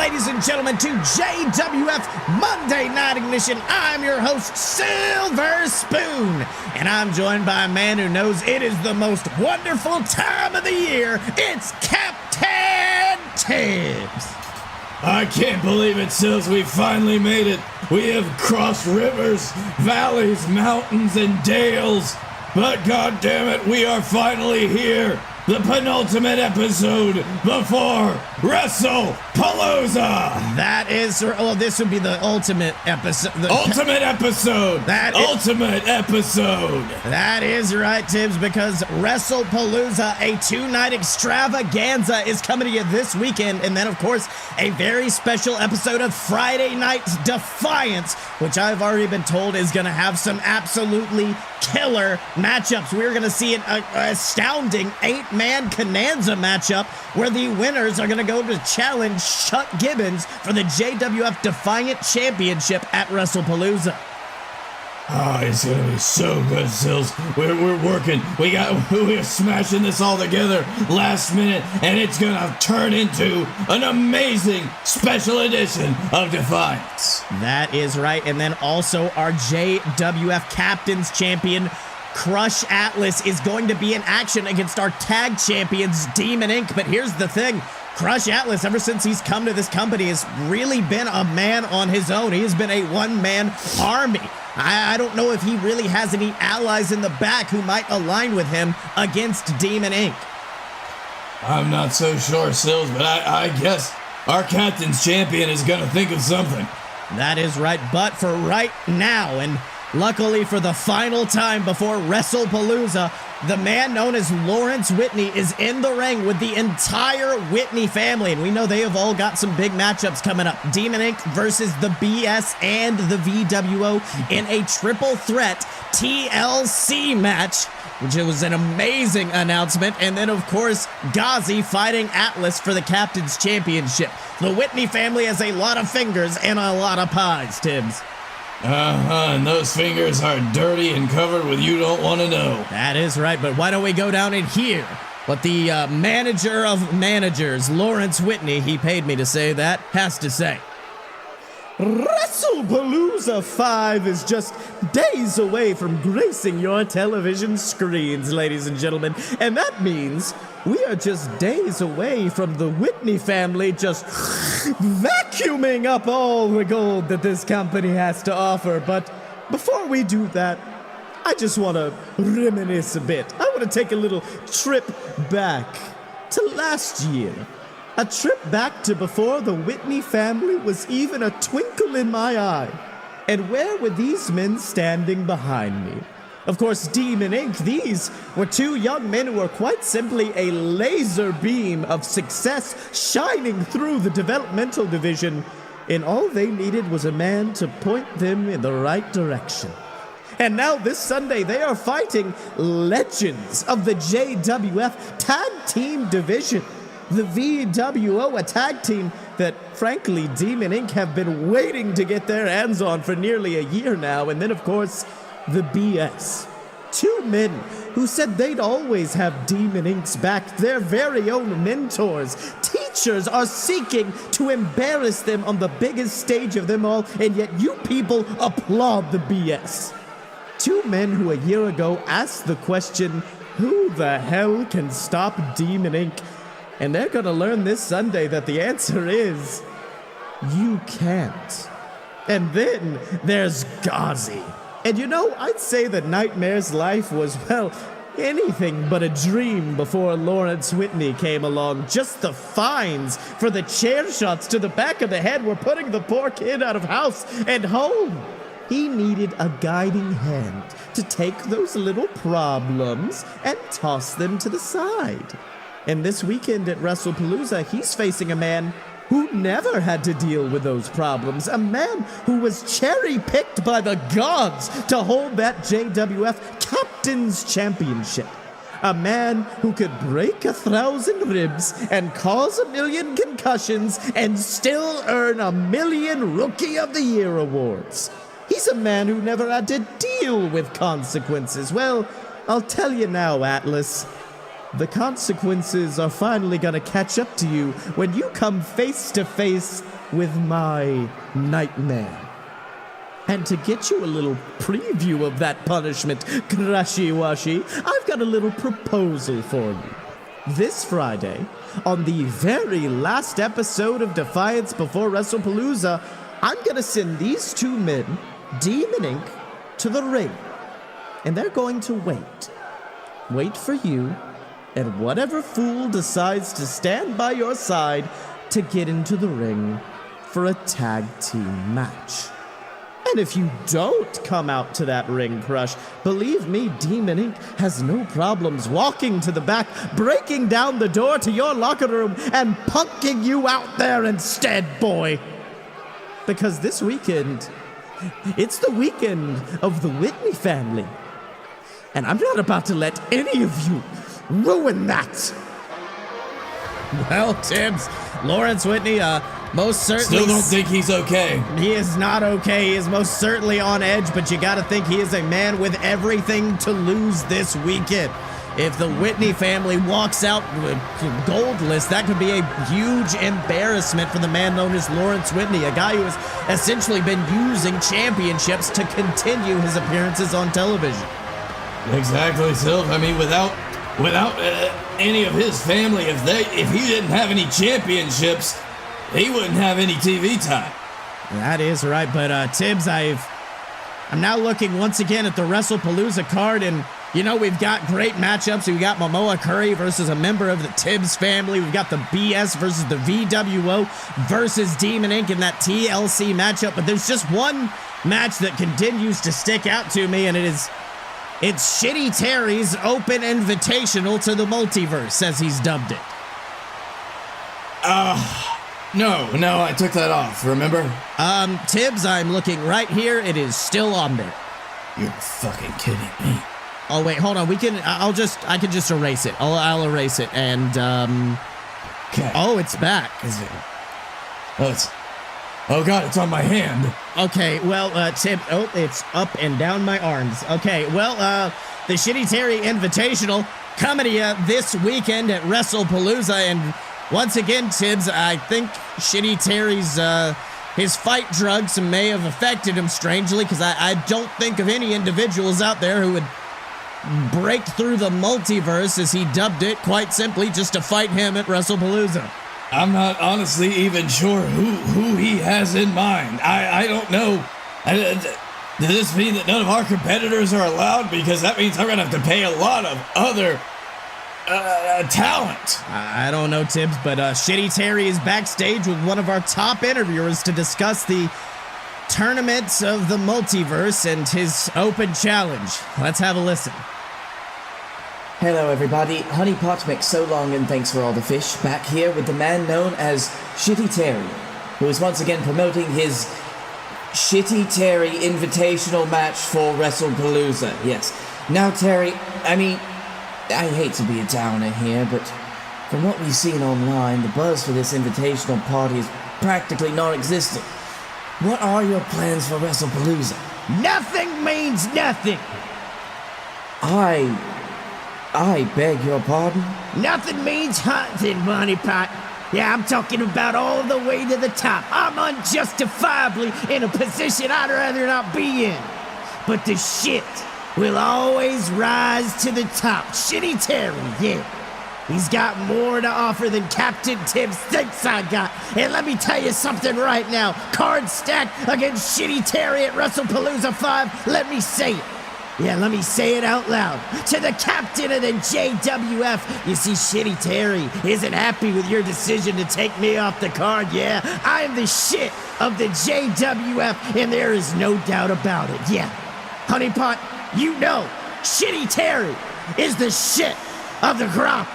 ladies and gentlemen, to JWF Monday Night Ignition. I'm your host, Silver Spoon, and I'm joined by a man who knows it is the most wonderful time of the year. It's Captain Tibbs. I can't believe it, Sills. We finally made it. We have crossed rivers, valleys, mountains, and dales. But God damn it, we are finally here. The penultimate episode before Wrestlepalooza. That is, this would be the ultimate episode. Ultimate episode. Ultimate episode. That is right, Tibbs, because Wrestlepalooza, a two-night extravaganza, is coming to you this weekend. And then, of course, a very special episode of Friday Night's Defiance, which I've already been told is going to have some absolutely killer matchups. We're going to see an astounding 8-man Bonanza matchup where the winners are going to go to challenge Chuck Gibbons for the JWF Defiant Championship at Wrestlepalooza. Oh, it's going to be so good, Sills. We're working. We're smashing this all together last minute, and it's going to turn into an amazing special edition of Defiance. That is right. And then also our JWF Captain's Champion, Crush Atlas, is going to be in action against our tag champions, Demon Inc. But here's the thing. Crush Atlas, ever since he's come to this company, has really been a man on his own. He has been a one-man army. I don't know if he really has any allies in the back who might align with him against Demon Inc. I'm not so sure, Sills, but I guess our captain's champion is going to think of something. That is right, but for right now, and luckily for the final time before Wrestlepalooza, the man known as Lawrence Whitney is in the ring with the entire Whitney family, and we know they have all got some big matchups coming up. Demon Inc. versus the BS and the VWO in a triple threat TLC match, which was an amazing announcement. And then, of course, Ghazi fighting Atlas for the Captain's Championship. The Whitney family has a lot of fingers and a lot of pies, Tibbs. And those fingers are dirty and covered with you don't want to know. That is right, but why don't we go down and hear what the manager of managers, Lawrence Whitney, he paid me to say that, has to say. Wrestlepalooza 5 is just days away from gracing your television screens, ladies and gentlemen, and that means we are just days away from the Whitney family just vacuuming up all the gold that this company has to offer. But before we do that, I just want to reminisce a bit. I want to take a little trip back to last year. A trip back to before the Whitney family was even a twinkle in my eye. And where were these men standing behind me? Of course, Demon Inc., these were two young men who were quite simply a laser beam of success shining through the developmental division, and all they needed was a man to point them in the right direction. And now this Sunday, they are fighting legends of the JWF Tag Team Division. The VWO, a tag team that, frankly, Demon Inc. have been waiting to get their hands on for nearly a year now. And then, of course, the BS. Two men who said they'd always have Demon Inc.'s back. Their very own mentors, teachers, are seeking to embarrass them on the biggest stage of them all, and yet you people applaud the BS. Two men who a year ago asked the question, who the hell can stop Demon Inc.? And they're gonna learn this Sunday that the answer is, you can't. And then there's Ghazi. And you know, I'd say that Nightmare's life was, well, anything but a dream before Lawrence Whitney came along. Just the fines for the chair shots to the back of the head were putting the poor kid out of house and home. He needed a guiding hand to take those little problems and toss them to the side. And this weekend at Wrestlepalooza, he's facing a man who never had to deal with those problems. A man who was cherry-picked by the gods to hold that JWF Captain's Championship. A man who could break 1,000 ribs and cause 1,000,000 concussions and still earn 1,000,000 Rookie of the Year awards. He's a man who never had to deal with consequences. Well, I'll tell you now, Atlas. The consequences are finally gonna catch up to you when you come face to face with my nightmare. And to get you a little preview of that punishment, Crushy Washy, I've got a little proposal for you. This Friday, on the very last episode of Defiance before Wrestlepalooza, I'm gonna send these two men, Demon Inc., to the ring. And they're going to wait for you and whatever fool decides to stand by your side to get into the ring for a tag team match. And if you don't come out to that ring crush, believe me, Demon Inc. has no problems walking to the back, breaking down the door to your locker room, and punking you out there instead, boy. Because this weekend, it's the weekend of the Whitney family. And I'm not about to let any of you ruin that. Well, Tibbs, Lawrence Whitney, most certainly... Still don't think he's okay. He is not okay. He is most certainly on edge, but you gotta think he is a man with everything to lose this weekend. If the Whitney family walks out goldless, that could be a huge embarrassment for the man known as Lawrence Whitney, a guy who has essentially been using championships to continue his appearances on television. Exactly, Sylv. I mean, without any of his family, if he didn't have any championships, he wouldn't have any TV time. That is right, but Tibbs, I'm now looking once again at the Wrestlepalooza card, and you know we've got great matchups. We've got Mamoa Curry versus a member of the Tibbs family. We've got the BS versus the VWO versus Demon Inc. in that TLC matchup, but there's just one match that continues to stick out to me, and it's Shitty Terry's Open Invitational to the Multiverse, as he's dubbed it. No, I took that off, remember? Tibbs, I'm looking right here. It is still on there. You're fucking kidding me. Oh, wait, hold on. I can just erase it. I'll erase it, and, Okay. Oh, it's back. Is it? Oh, God, it's on my hand. Okay, well, Tibbs, it's up and down my arms. Okay, well, the Shitty Terry Invitational coming to you this weekend at Wrestlepalooza, and once again, Tibbs, I think Shitty Terry's, his fight drugs may have affected him strangely, because I don't think of any individuals out there who would break through the multiverse, as he dubbed it, quite simply, just to fight him at Wrestlepalooza. I'm not honestly even sure who he has in mind. I don't know. Does this mean that none of our competitors are allowed? Because that means I'm going to have to pay a lot of other talent. I don't know, Tibbs, but Shitty Terry is backstage with one of our top interviewers to discuss the tournaments of the multiverse and his open challenge. Let's have a listen. Hello everybody, Honey Pot makes so long and thanks for all the fish, back here with the man known as Shitty Terry, who is once again promoting his Shitty Terry Invitational match for Wrestlepalooza, yes. Now Terry, I hate to be a downer here, but from what we've seen online, the buzz for this invitational party is practically non-existent. What are your plans for Wrestlepalooza? Nothing means nothing! I beg your pardon? Nothing means hunting, Honey Pot. Yeah, I'm talking about all the way to the top. I'm unjustifiably in a position I'd rather not be in. But the shit will always rise to the top. Shitty Terry, yeah. He's got more to offer than Captain Tibbs thinks I got. And let me tell you something right now. Card stacked against Shitty Terry at Wrestlepalooza 5. Let me say it. Yeah, let me say it out loud. To the captain of the JWF, you see, Shitty Terry isn't happy with your decision to take me off the card, yeah? I am the shit of the JWF, and there is no doubt about it, yeah. Honeypot, you know, Shitty Terry is the shit of the crop.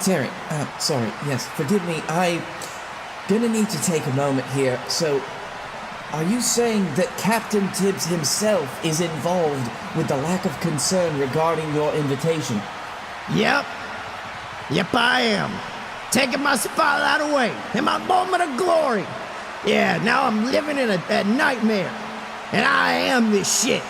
Terry, sorry, yes, forgive me, I'm gonna need to take a moment here, so... Are you saying that Captain Tibbs himself is involved with the lack of concern regarding your invitation? Yep, I am. Taking my spotlight away in my moment of glory. Yeah, now I'm living in a nightmare. And I am this shit.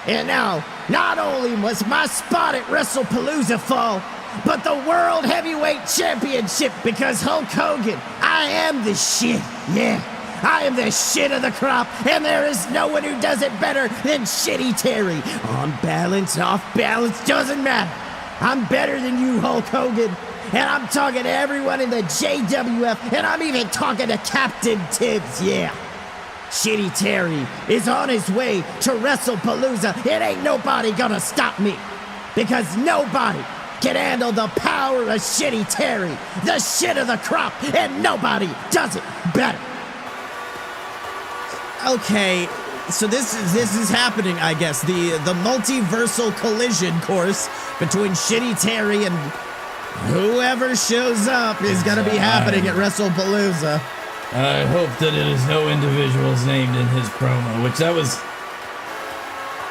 And now, not only must my spot at Wrestlepalooza fall, but the World Heavyweight Championship, because Hulk Hogan, I am the shit. Yeah, I am the shit of the crop, and there is no one who does it better than Shitty Terry. On balance, off balance, doesn't matter. I'm better than you, Hulk Hogan. And I'm talking to everyone in the JWF, and I'm even talking to Captain Tibbs, yeah. Shitty Terry is on his way to Wrestlepalooza. It ain't nobody gonna stop me. Because nobody can handle the power of Shitty Terry, the shit of the crop, and nobody does it better. Okay, so this is happening, I guess. The multiversal collision course between Shitty Terry and whoever shows up is gonna be happening at Wrestlepalooza. I hope that it is no individuals named in his promo, which that was...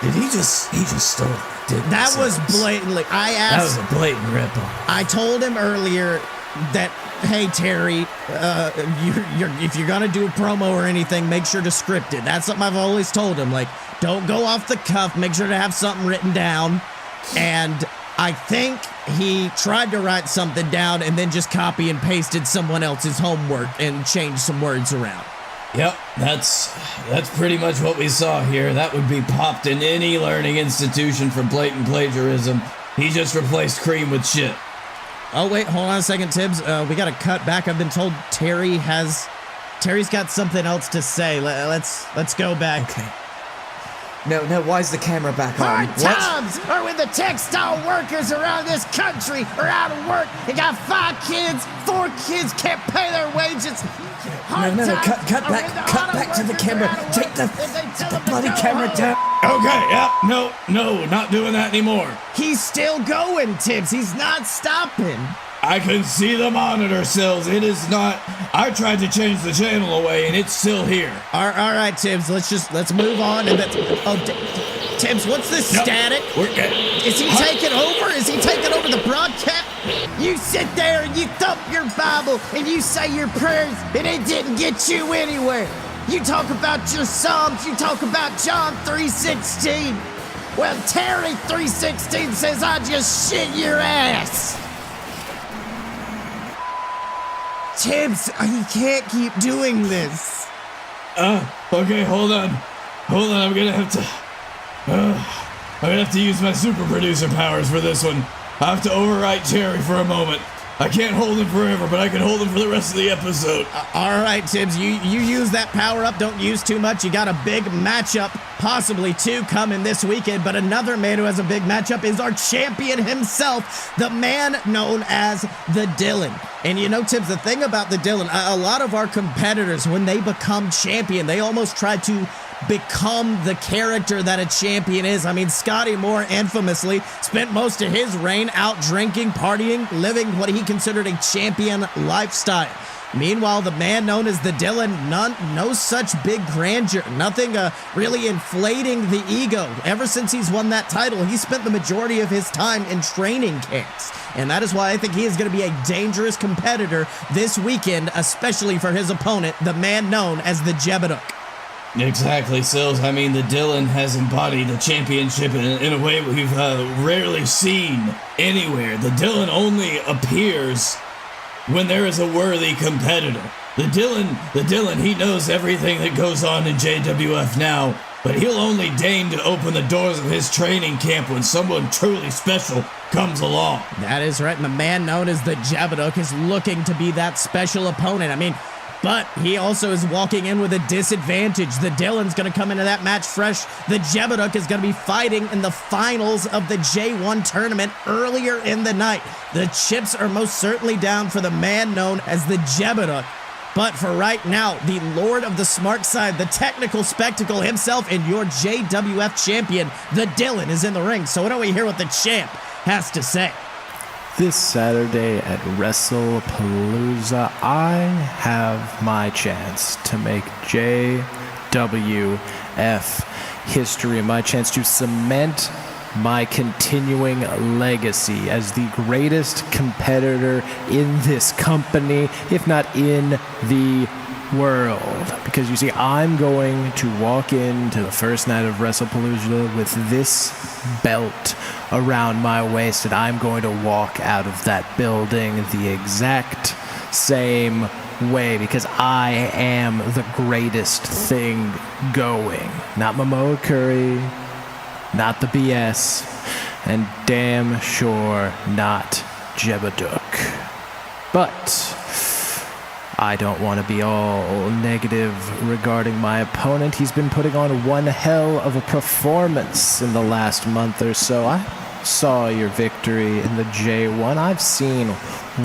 he just stole it, didn't he? That was blatantly, That was a blatant ripoff. I told him earlier that, hey Terry, if you're gonna do a promo or anything, make sure to script it. That's something I've always told him. Like, don't go off the cuff. Make sure to have something written down. And I think he tried to write something down and then just copy and pasted someone else's homework and changed some words around. Yep, that's pretty much what we saw here. That would be popped in any learning institution for blatant plagiarism. He just replaced cream with shit. Oh wait, hold on a second, Tibbs. We gotta cut back. I've been told Terry's got something else to say. Let's go back. Okay. No, why is the camera back on? Hard times are when the textile workers around this country are out of work. They got 5 kids, 4 kids, can't pay their wages. No, cut back to the camera. Take the bloody camera down. Okay, yeah, no, not doing that anymore. He's still going, Tibbs. He's not stopping. I can see the monitor cells. It is not... I tried to change the channel away, and it's still here. All right, Tibbs. Let's move on. And Tibbs, what's this static? Is he taking over? Is he taking over the broadcast? You sit there and you thump your Bible and you say your prayers, and it didn't get you anywhere. You talk about your Psalms. You talk about John 3:16. Well, Terry 3:16 says, I just shit your ass. Tibbs, he can't keep doing this. Okay, hold on. I'm gonna have to use my super producer powers for this one. I have to overwrite Terry for a moment. I can't hold him forever, but I can hold him for the rest of the episode. All right, Tibbs, you use that power up. Don't use too much. You got a big matchup, possibly 2 coming this weekend. But another man who has a big matchup is our champion himself, the man known as the Dylan. And you know, Tibbs, the thing about the Dylan, a lot of our competitors, when they become champion, they almost try to become the character that a champion is. I mean, Scotty Moore infamously spent most of his reign out drinking, partying, living what he considered a champion lifestyle. Meanwhile, the man known as the Dylan, no such big grandeur, nothing really inflating the ego. Ever since he's won that title, he spent the majority of his time in training camps. And that is why I think he is going to be a dangerous competitor this weekend, especially for his opponent, the man known as the JWF. Exactly, Sills. I mean, the Dylan has embodied the championship in a way we've rarely seen anywhere. The Dylan only appears when there is a worthy competitor. The Dylan, he knows everything that goes on in JWF now, but he'll only deign to open the doors of his training camp when someone truly special comes along. That is right, and the man known as the JWF is looking to be that special opponent. I mean, but he also is walking in with a disadvantage. The Dylan's going to come into that match fresh. The JWF is going to be fighting in the finals of the J1 tournament earlier in the night. The chips are most certainly down for the man known as the JWF. But for right now, the Lord of the Smart Side, the technical spectacle himself, and your JWF champion, the Dylan, is in the ring. So why don't we hear what the champ has to say? This Saturday at Wrestlepalooza, I have my chance to make JWF history, my chance to cement my continuing legacy as the greatest competitor in this company, if not in the world. Because you see, I'm going to walk into the first night of Wrestlepalooza with this belt around my waist, and I'm going to walk out of that building the exact same way, because I am the greatest thing going. Not Mamoa Curry, not the BS, and damn sure not JWF. But I don't want to be all negative regarding my opponent. He's been putting on one hell of a performance in the last month or so. I saw your victory in the J1. I've seen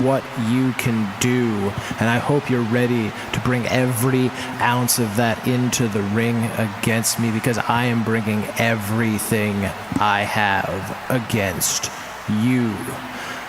what you can do, and I hope you're ready to bring every ounce of that into the ring against me, because I am bringing everything I have against you.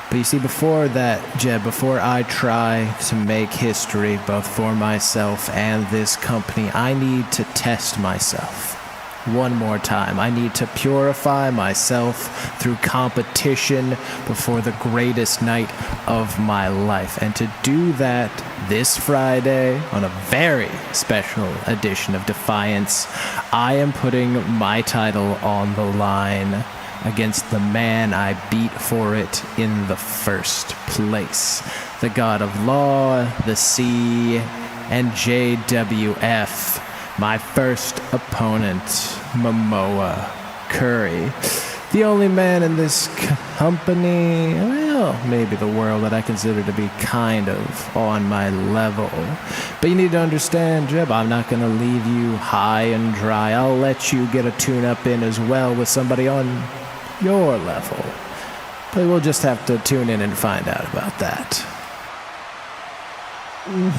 But you see, before that, Jeb, before I try to make history, both for myself and this company, I need to test myself one more time. I need to purify myself through competition before the greatest night of my life. And to do that this Friday, on a very special edition of Defiance, I am putting my title on the line against the man I beat for it in the first place. The God of Law, the Sea, and JWF. My first opponent, Mamoa Curry. The only man in this company, well, maybe the world, that I consider to be kind of on my level. But you need to understand, Jeb, I'm not going to leave you high and dry. I'll let you get a tune-up in as well with somebody on your level. But we'll just have to tune in and find out about that.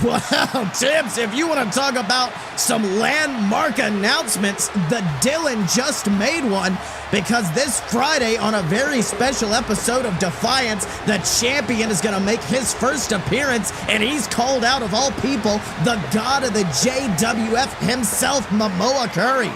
Wow, Tibbs, if you want to talk about some landmark announcements, the Dylan just made one, because this Friday on a very special episode of Defiance, the champion is going to make his first appearance, and he's called out, of all people, the god of the JWF himself, Mamoa Curry.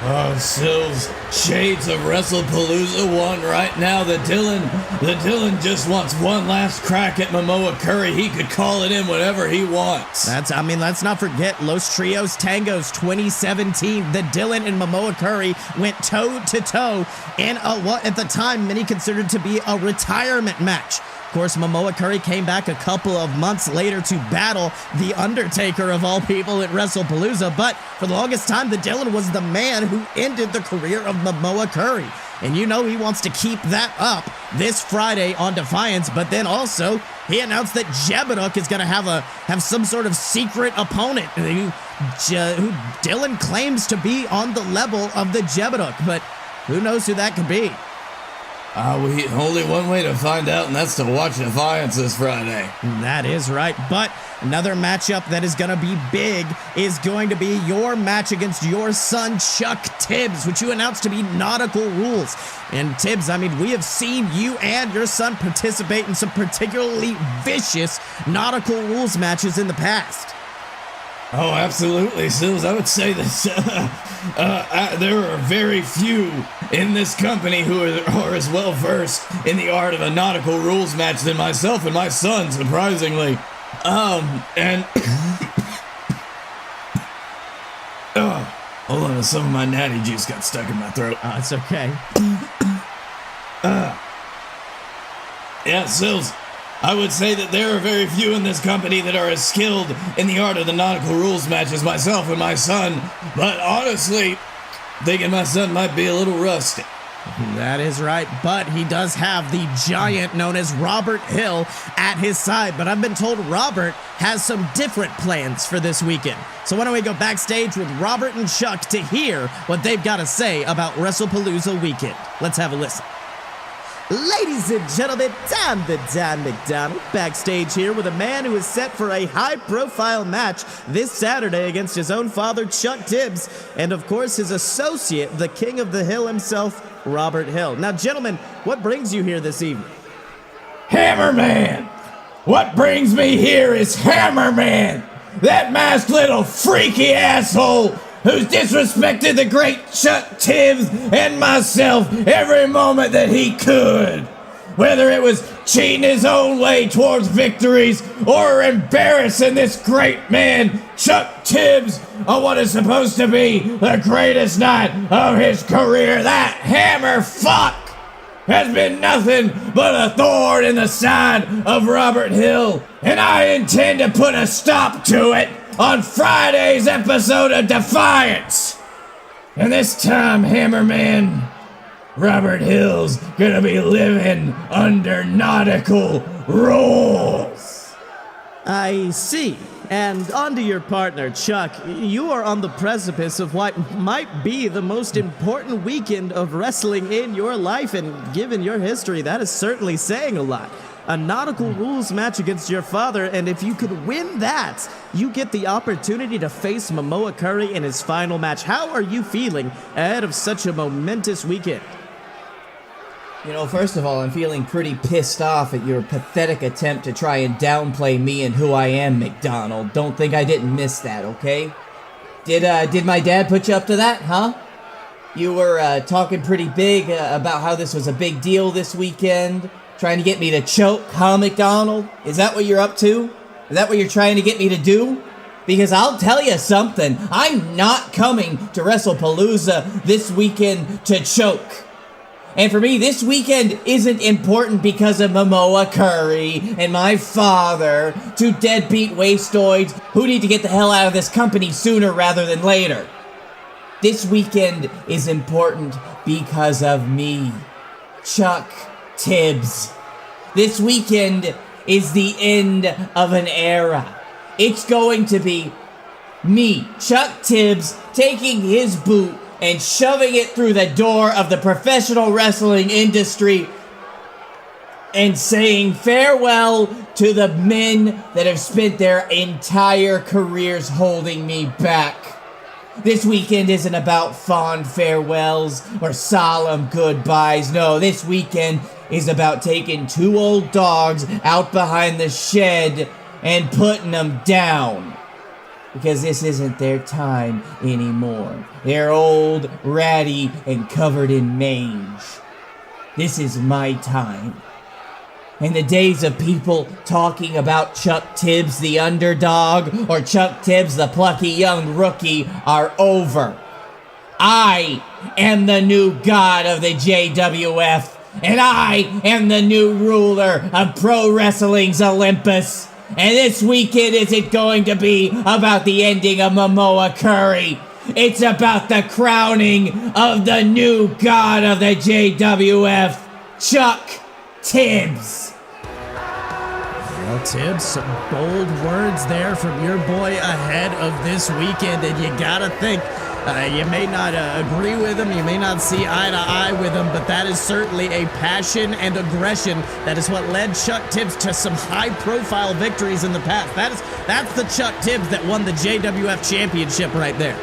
Oh, Sills, shades of Wrestlepalooza 1 right now. The Dylan just wants one last crack at Mamoa Curry. He could call it in whenever he wants. Let's not forget Los Trios Tangos 2017. The Dylan and Mamoa Curry went toe-to-toe in what at the time many considered to be a retirement match. Of course, Mamoa Curry came back a couple of months later to battle The Undertaker, of all people, at Wrestlepalooza, but for the longest time, the Dylan was the man who ended the career of Mamoa Curry. And you know he wants to keep that up this Friday on Defiance, but then also he announced that JWF is going to have some sort of secret opponent who Dylan claims to be on the level of the JWF, but who knows who that could be. Only one way to find out, and that's to watch Defiance this Friday. That is right, but another matchup that is going to be big is going to be your match against your son, Chuck Tibbs, which you announced to be Nautical Rules. And Tibbs, we have seen you and your son participate in some particularly vicious Nautical Rules matches in the past. Oh, absolutely, Sills. I would say that there are very few in this company who are as well versed in the art of a nautical rules match than myself and my son, surprisingly. And hold on, some of my natty juice got stuck in my throat. It's okay. Yeah, Sills. I would say that there are very few in this company that are as skilled in the art of the nautical rules match as myself and my son, but honestly, thinking my son might be a little rusty. That is right, but he does have the giant known as Robert Hill at his side, but I've been told Robert has some different plans for this weekend. So why don't we go backstage with Robert and Chuck to hear what they've got to say about Wrestlepalooza weekend. Let's have a listen. Ladies and gentlemen, Tom the Don McDonald backstage here with a man who is set for a high-profile match this Saturday against his own father, Chuck Tibbs, and of course his associate, the King of the Hill himself, Robert Hill. Now, gentlemen, what brings you here this evening? Hammerman! What brings me here is Hammerman! That masked little freaky asshole who's disrespected the great Chuck Tibbs and myself every moment that he could. Whether it was cheating his own way towards victories or embarrassing this great man, Chuck Tibbs, on what is supposed to be the greatest night of his career. That hammer fuck has been nothing but a thorn in the side of Robert Hill, and I intend to put a stop to it on Friday's episode of Defiance. And this time, Hammerman, Robert Hill's gonna be living under nautical rules. I see. And on to your partner, Chuck. You are on the precipice of what might be the most important weekend of wrestling in your life, and given your history, that is certainly saying a lot. A nautical rules match against your father, and if you could win that, you get the opportunity to face Mamoa Curry in his final match. How are you feeling ahead of such a momentous weekend? You know, first of all, I'm feeling pretty pissed off at your pathetic attempt to try and downplay me and who I am, McDonald. Don't think I didn't miss that, okay? Did my dad put you up to that, huh? You were talking pretty big about how this was a big deal this weekend, trying to get me to choke, huh, McDonald? Is that what you're up to? Is that what you're trying to get me to do? Because I'll tell you something, I'm not coming to Wrestlepalooza this weekend to choke. And for me, this weekend isn't important because of Mamoa Curry and my father, two deadbeat wastoids who need to get the hell out of this company sooner rather than later. This weekend is important because of me, Chuck Tibbs. This weekend is the end of an era. It's going to be me, Chuck Tibbs, taking his boot and shoving it through the door of the professional wrestling industry and saying farewell to the men that have spent their entire careers holding me back. This weekend isn't about fond farewells or solemn goodbyes. No, this weekend is about taking two old dogs out behind the shed and putting them down. Because this isn't their time anymore. They're old, ratty, and covered in mange. This is my time. And the days of people talking about Chuck Tibbs the underdog or Chuck Tibbs the plucky young rookie are over. I am the new god of the JWF, and I am the new ruler of pro wrestling's Olympus. And this weekend isn't going to be about the ending of Mamoa Curry. It's about the crowning of the new god of the JWF, Chuck Tibbs. Well, Tibbs, some bold words there from your boy ahead of this weekend, and you gotta think, you may not agree with him, you may not see eye to eye with him, but that is certainly a passion and aggression that is what led Chuck Tibbs to some high-profile victories in the past. That's the Chuck Tibbs that won the JWF Championship right there.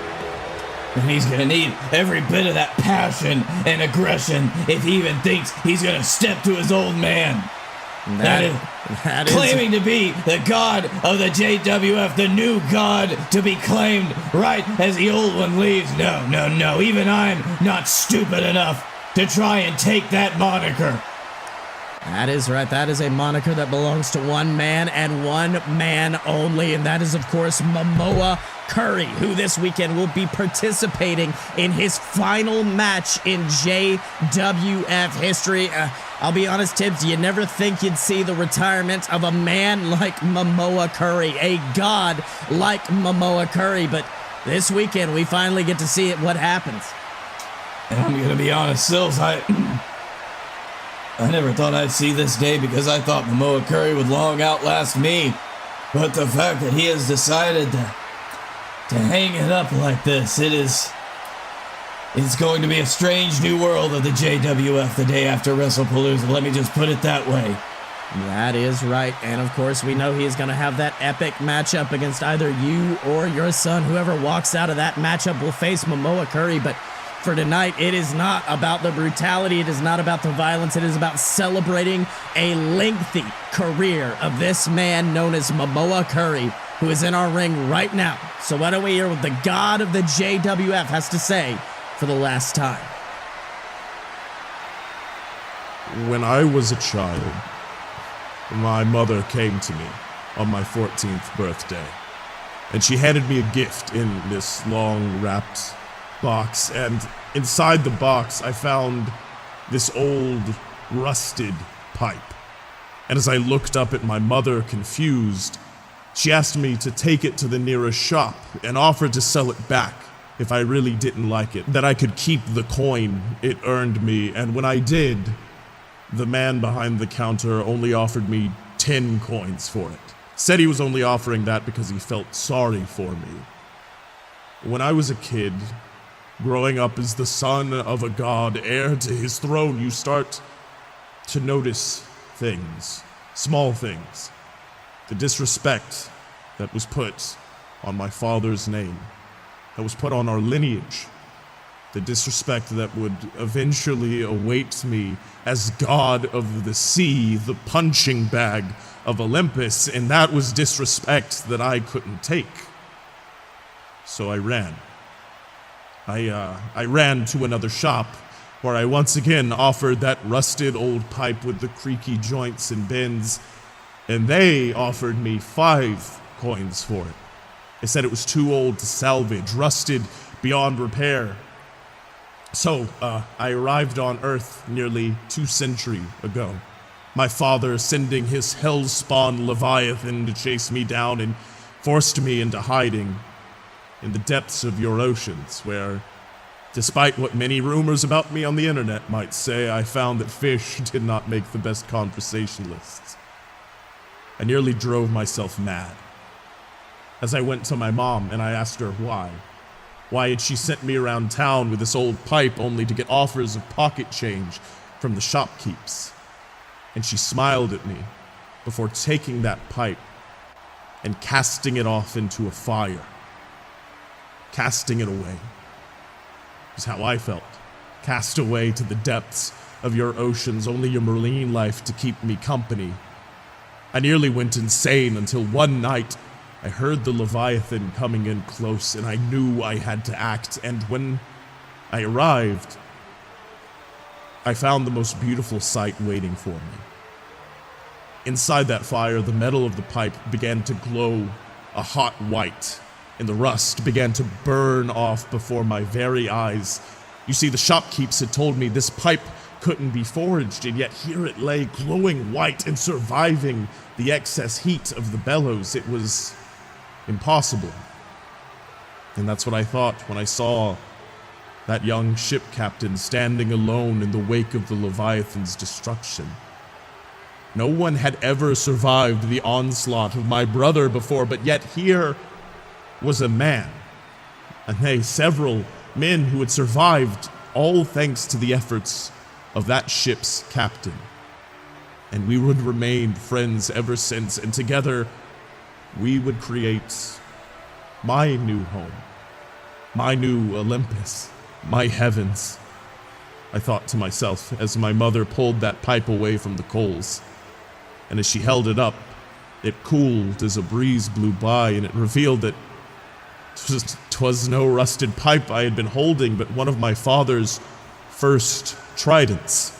And he's gonna need every bit of that passion and aggression if he even thinks he's gonna step to his old man. That is claiming to be the god of the JWF, the new god to be claimed right as the old one leaves. No. Even I'm not stupid enough to try and take that moniker. That is right. That is a moniker that belongs to one man and one man only, and that is, of course, Mamoa Curry, who this weekend will be participating in his final match in JWF history. I'll be honest, Tibbs, you never think you'd see the retirement of a man like Mamoa Curry, a god like Mamoa Curry, but this weekend we finally get to see it, what happens. And I'm gonna be honest, Sills, I never thought I'd see this day because I thought Mamoa Curry would long outlast me. But the fact that he has decided to hang it up like this, it's going to be a strange new world of the JWF the day after Wrestlepalooza. Let me just put it that way. That is right. And of course, we know he's going to have that epic matchup against either you or your son. Whoever walks out of that matchup will face Mamoa Curry. But for tonight, it is not about the brutality. It is not about the violence. It is about celebrating a lengthy career of this man known as Mamoa Curry, who is in our ring right now. So why don't we hear what the god of the JWF has to say for the last time. When I was a child, my mother came to me on my 14th birthday, and she handed me a gift in this long wrapped box, and inside the box I found this old rusted pipe. And as I looked up at my mother, confused, she asked me to take it to the nearest shop and offered to sell it back if I really didn't like it, that I could keep the coin it earned me. And when I did, the man behind the counter only offered me 10 coins for it. Said he was only offering that because he felt sorry for me. When I was a kid, growing up as the son of a god, heir to his throne, you start to notice things, small things. The disrespect that was put on my father's name, that was put on our lineage, the disrespect that would eventually await me as god of the sea, the punching bag of Olympus, and that was disrespect that I couldn't take. So I ran. I ran to another shop where I once again offered that rusted old pipe with the creaky joints and bends, and they offered me 5 coins for it. They said it was too old to salvage, rusted beyond repair. So, I arrived on Earth nearly 2 centuries ago. My father sending his hell-spawn Leviathan to chase me down and forced me into hiding in the depths of your oceans, where, despite what many rumors about me on the internet might say, I found that fish did not make the best conversationalists. I nearly drove myself mad. As I went to my mom and I asked her why. Why had she sent me around town with this old pipe only to get offers of pocket change from the shopkeepers? And she smiled at me before taking that pipe and casting it off into a fire. Casting it away. Is how I felt. Cast away to the depths of your oceans, only your marine life to keep me company. I nearly went insane until one night I heard the Leviathan coming in close, and I knew I had to act. And when I arrived, I found the most beautiful sight waiting for me. Inside that fire, the metal of the pipe began to glow a hot white, and the rust began to burn off before my very eyes. You see, the shopkeepers had told me this pipe couldn't be forged, and yet here it lay, glowing white and surviving the excess heat of the bellows. It was impossible. And that's what I thought when I saw that young ship captain standing alone in the wake of the Leviathan's destruction. No one had ever survived the onslaught of my brother before, but yet here was a man, and nay, several men who had survived, all thanks to the efforts of that ship's captain. And we would remain friends ever since, and together we would create my new home, my new Olympus, my heavens. I thought to myself as my mother pulled that pipe away from the coals. And as she held it up, it cooled as a breeze blew by, and it revealed that 'twas no rusted pipe I had been holding, but one of my father's first tridents.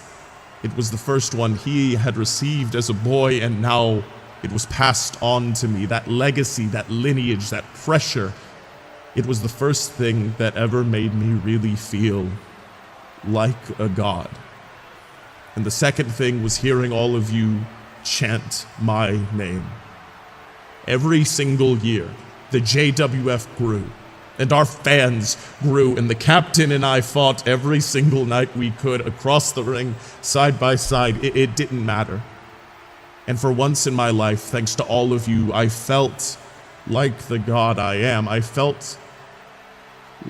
It was the first one he had received as a boy, and now it was passed on to me. That legacy, that lineage, that pressure. It was the first thing that ever made me really feel like a god. And the second thing was hearing all of you chant my name. Every single year, the JWF grew, and our fans grew, and the captain and I fought every single night we could across the ring, side by side. It didn't matter. And for once in my life, thanks to all of you, I felt like the god I am. I felt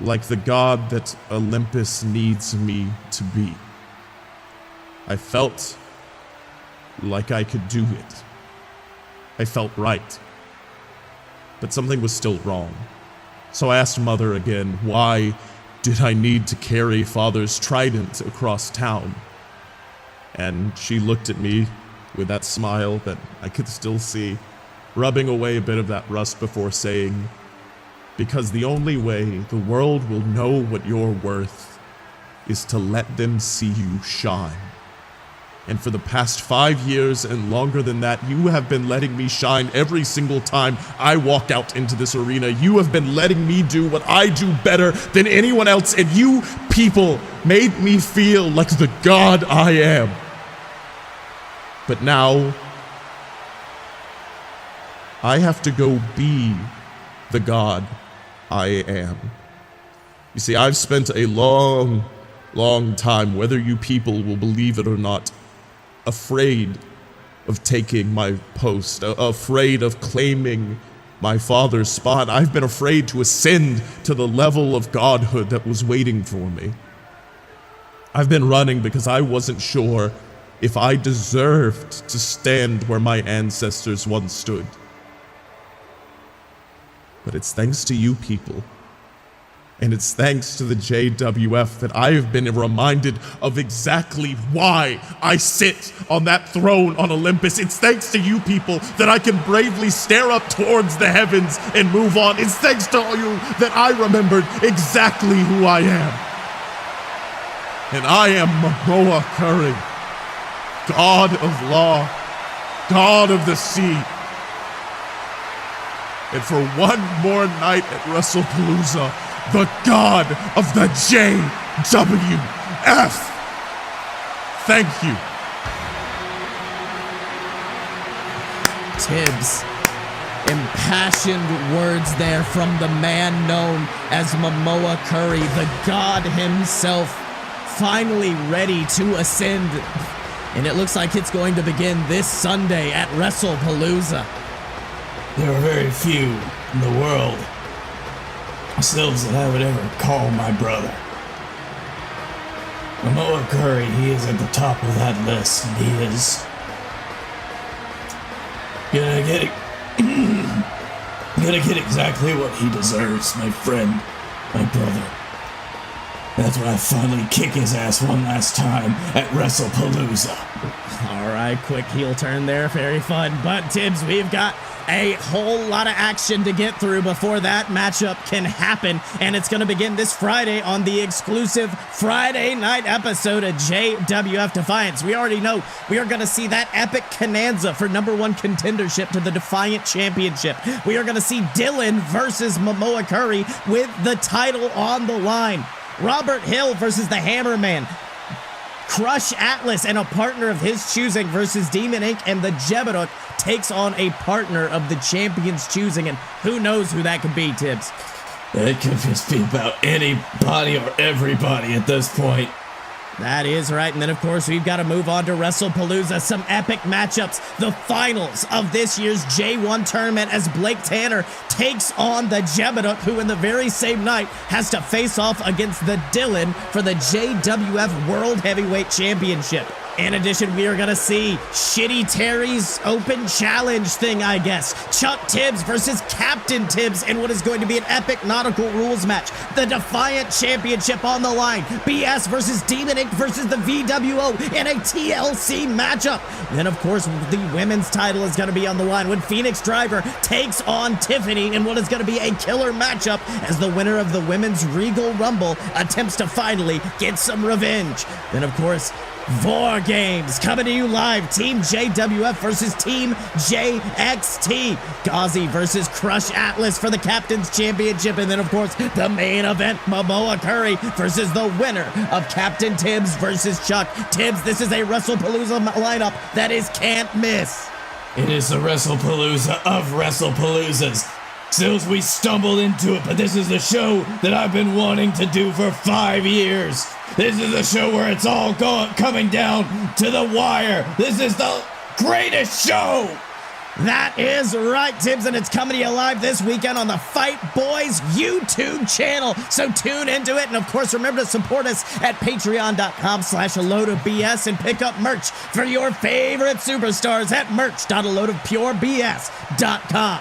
like the god that Olympus needs me to be. I felt like I could do it. I felt right. But something was still wrong. So I asked Mother again, why did I need to carry Father's trident across town? And she looked at me with that smile that I could still see, rubbing away a bit of that rust before saying, because the only way the world will know what you're worth is to let them see you shine. And for the past 5 years and longer than that, you have been letting me shine every single time I walk out into this arena. You have been letting me do what I do better than anyone else, and you people made me feel like the god I am. But now, I have to go be the god I am. You see, I've spent a long time, whether you people will believe it or not, afraid of taking my post, afraid of claiming my father's spot. I've been afraid to ascend to the level of godhood that was waiting for me. I've been running because I wasn't sure if I deserved to stand where my ancestors once stood. But it's thanks to you people, and it's thanks to the JWF that I have been reminded of exactly why I sit on that throne on Olympus. It's thanks to you people that I can bravely stare up towards the heavens and move on. It's thanks to you that I remembered exactly who I am. And I am Mamoa Curry, God of law, God of the sea. And for one more night at Wrestlepalooza, the god of the JWF. Thank you. Tibbs, impassioned words there from the man known as Mamoa Curry, the god himself, finally ready to ascend. And it looks like it's going to begin this Sunday at Wrestlepalooza. There are very few in the world themselves that I would ever call my brother. Mamoa Curry, he is at the top of that list, and he is gonna get exactly what he deserves, my friend, my brother. That's when I finally kick his ass one last time at Wrestlepalooza. All right, quick heel turn there, very fun. But Tibbs, we've got a whole lot of action to get through before that matchup can happen, and it's going to begin this Friday on the exclusive Friday night episode of JWF Defiance. We already know we are going to see that epic bonanza for #1 contendership to the Defiant Championship. We are going to see Dylan versus Mamoa Curry with the title on the line. Robert Hill versus the Hammerman. Crush Atlas and a partner of his choosing versus Demon Inc. and the Jebeduk takes on a partner of the champion's choosing, and who knows who that could be, Tibbs. It could just be about anybody or everybody at this point. That is right, and then of course we've got to move on to Wrestlepalooza, some epic matchups, the finals of this year's J1 tournament as Blake Tanner takes on the Jebeduk, who in the very same night has to face off against the Dylan for the JWF World Heavyweight Championship. In addition, we are going to see Shitty Terry's open challenge thing, I guess. Chuck Tibbs versus Captain Tibbs in what is going to be an epic nautical rules match. The Defiant Championship on the line. BS versus Demon Inc. versus the VWO in a TLC matchup. Then, of course, the women's title is going to be on the line when Phoenix Driver takes on Tiffany in what is going to be a killer matchup as the winner of the Women's Regal Rumble attempts to finally get some revenge. Then, of course, War Games coming to you live. Team JWF versus Team JXT. Ghazi versus Crush Atlas for the Captain's Championship. And then, of course, the main event, Mamoa Curry versus the winner of Captain Tibbs versus Chuck Tibbs. This is a Wrestlepalooza lineup that is can't miss. It is the Wrestlepalooza of Wrestlepaloozas. Stills, we stumbled into it, but this is the show that I've been wanting to do for 5 years. This is the show where it's all coming down to the wire. This is the greatest show. That is right, Tibbs, and it's coming to you live this weekend on the Fight Boys YouTube channel. So tune into it, and of course, remember to support us at patreon.com/aloadofbs and pick up merch for your favorite superstars at merch.aloadofpurebs.com.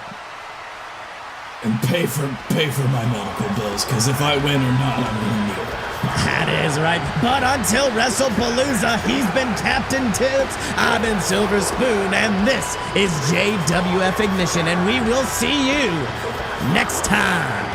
And pay for my medical bills, because if I win or not, I'm gonna need it. That is right. But until Wrestlepalooza, he's been Captain Tibbs, I've been Silver Spoon, and this is JWF Ignition, and we will see you next time.